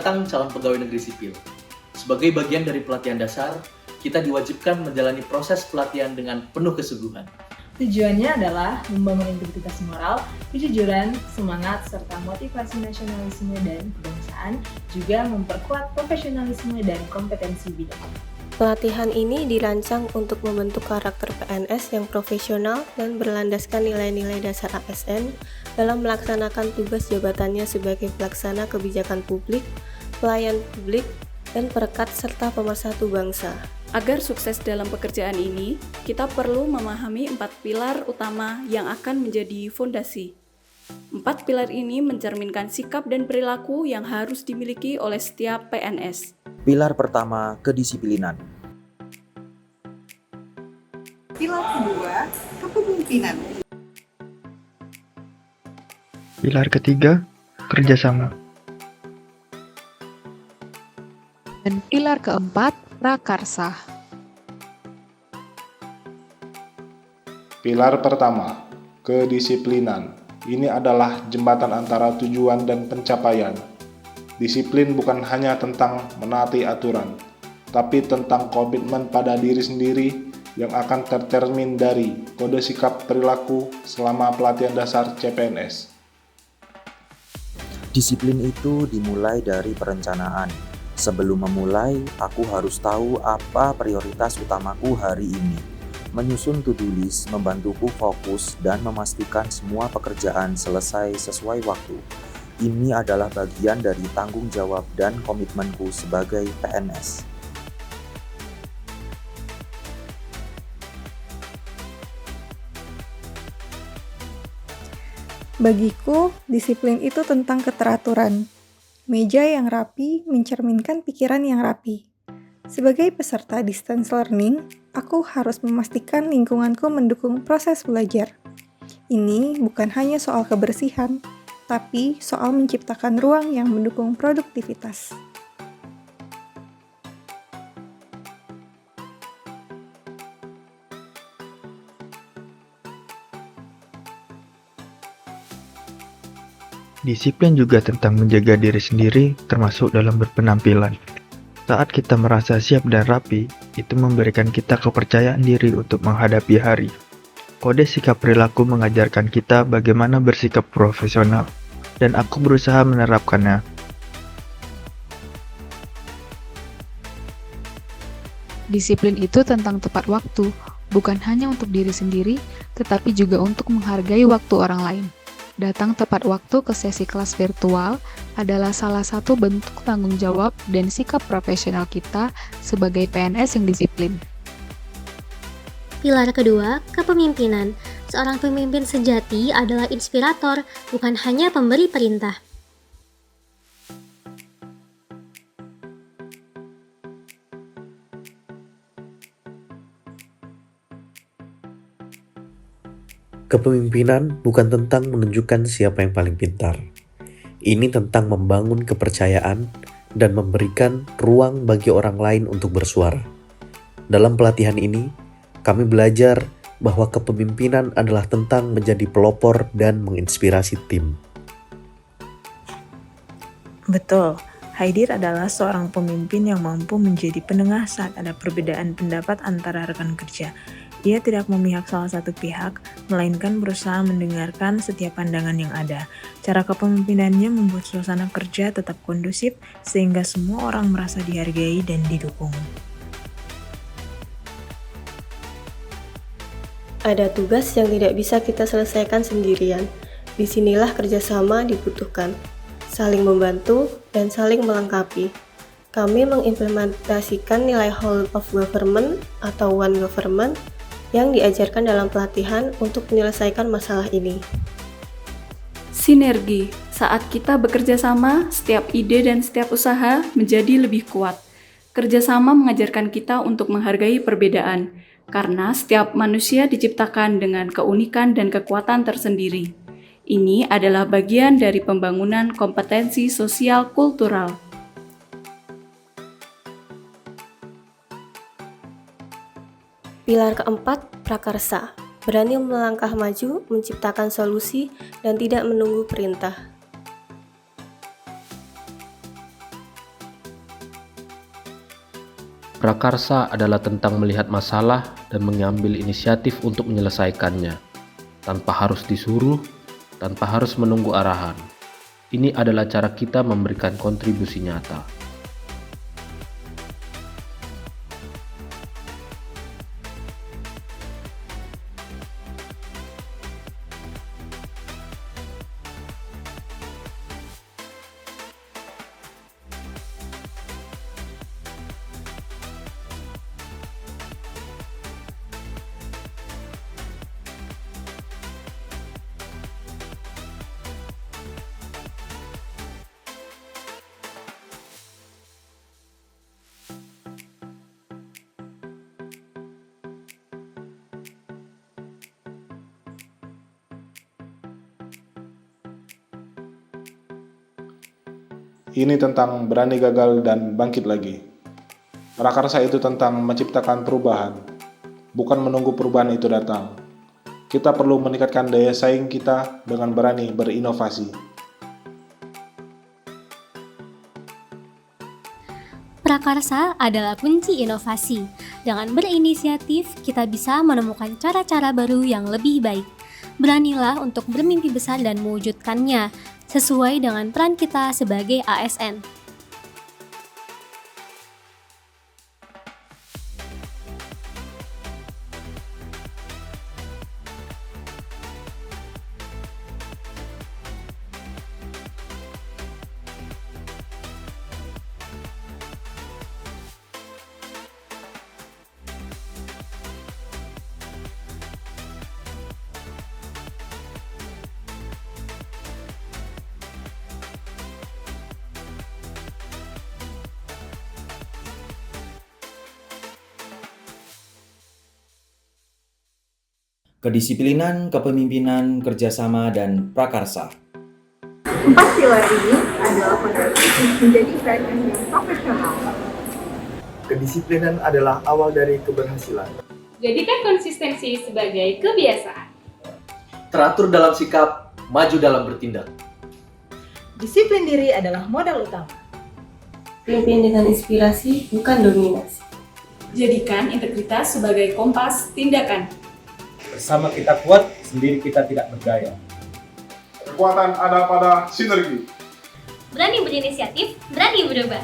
datang calon pegawai negeri sipil. Sebagai bagian dari pelatihan dasar, kita diwajibkan menjalani proses pelatihan dengan penuh kesungguhan. Tujuannya adalah membangun integritas moral, kejujuran, semangat, serta motivasi nasionalisme dan kebangsaan, juga memperkuat profesionalisme dan kompetensi bidang. Pelatihan ini dirancang untuk membentuk karakter PNS yang profesional dan berlandaskan nilai-nilai dasar ASN dalam melaksanakan tugas jabatannya sebagai pelaksana kebijakan publik, pelayan publik, dan perekat serta pemersatu bangsa. Agar sukses dalam pekerjaan ini, kita perlu memahami 4 pilar utama yang akan menjadi fondasi. 4 pilar ini mencerminkan sikap dan perilaku yang harus dimiliki oleh setiap PNS. Pilar pertama, kedisiplinan. Pilar kedua, kepemimpinan. Pilar ketiga, kerjasama. Dan pilar keempat, prakarsa. Pilar pertama, kedisiplinan. Ini adalah jembatan antara tujuan dan pencapaian. Disiplin bukan hanya tentang menaati aturan, tapi tentang komitmen pada diri sendiri yang akan tercermin dari kode sikap perilaku selama pelatihan dasar CPNS. Disiplin itu dimulai dari perencanaan. Sebelum memulai, aku harus tahu apa prioritas utamaku hari ini. Menyusun to-do list membantuku fokus dan memastikan semua pekerjaan selesai sesuai waktu. Ini adalah bagian dari tanggung jawab dan komitmenku sebagai PNS. Bagiku, disiplin itu tentang keteraturan. Meja yang rapi mencerminkan pikiran yang rapi. Sebagai peserta distance learning, aku harus memastikan lingkunganku mendukung proses belajar. Ini bukan hanya soal kebersihan, tapi soal menciptakan ruang yang mendukung produktivitas. Disiplin juga tentang menjaga diri sendiri, termasuk dalam berpenampilan. Saat kita merasa siap dan rapi, itu memberikan kita kepercayaan diri untuk menghadapi hari. Kode sikap perilaku mengajarkan kita bagaimana bersikap profesional, dan aku berusaha menerapkannya. Disiplin itu tentang tepat waktu, bukan hanya untuk diri sendiri, tetapi juga untuk menghargai waktu orang lain. Datang tepat waktu ke sesi kelas virtual adalah salah satu bentuk tanggung jawab dan sikap profesional kita sebagai PNS yang disiplin. Pilar kedua, kepemimpinan. Seorang pemimpin sejati adalah inspirator, bukan hanya pemberi perintah. Kepemimpinan bukan tentang menunjukkan siapa yang paling pintar. Ini tentang membangun kepercayaan dan memberikan ruang bagi orang lain untuk bersuara. Dalam pelatihan ini, kami belajar bahwa kepemimpinan adalah tentang menjadi pelopor dan menginspirasi tim. Betul, Haidir adalah seorang pemimpin yang mampu menjadi penengah saat ada perbedaan pendapat antara rekan kerja. Ia tidak memihak salah satu pihak, melainkan berusaha mendengarkan setiap pandangan yang ada. Cara kepemimpinannya membuat suasana kerja tetap kondusif, sehingga semua orang merasa dihargai dan didukung. Ada tugas yang tidak bisa kita selesaikan sendirian. Disinilah kerjasama dibutuhkan, saling membantu dan saling melengkapi. Kami mengimplementasikan nilai whole of government atau one government yang diajarkan dalam pelatihan untuk menyelesaikan masalah ini. Sinergi. Saat kita bekerja sama, setiap ide dan setiap usaha menjadi lebih kuat. Kerjasama mengajarkan kita untuk menghargai perbedaan, karena setiap manusia diciptakan dengan keunikan dan kekuatan tersendiri. Ini adalah bagian dari pembangunan kompetensi sosial kultural. Pilar keempat, prakarsa. Berani melangkah maju, menciptakan solusi, dan tidak menunggu perintah. Prakarsa adalah tentang melihat masalah dan mengambil inisiatif untuk menyelesaikannya, tanpa harus disuruh, tanpa harus menunggu arahan. Ini adalah cara kita memberikan kontribusi nyata. Ini tentang berani gagal dan bangkit lagi. Prakarsa itu tentang menciptakan perubahan, bukan menunggu perubahan itu datang. Kita perlu meningkatkan daya saing kita dengan berani berinovasi. Prakarsa adalah kunci inovasi. Dengan berinisiatif, kita bisa menemukan cara-cara baru yang lebih baik. Beranilah untuk bermimpi besar dan mewujudkannya, sesuai dengan peran kita sebagai ASN. Kedisiplinan, kepemimpinan, kerjasama, dan prakarsa. 4 pilar ini adalah fondasi menjadi PNS yang profesional. Kedisiplinan adalah awal dari keberhasilan. Jadikan konsistensi sebagai kebiasaan. Teratur dalam sikap, maju dalam bertindak. Disiplin diri adalah modal utama. Pimpin dengan inspirasi, bukan dominasi. Jadikan integritas sebagai kompas tindakan. Bersama kita kuat, sendiri kita tidak berdaya. Kekuatan ada pada sinergi. Berani berinisiatif, berani berubah.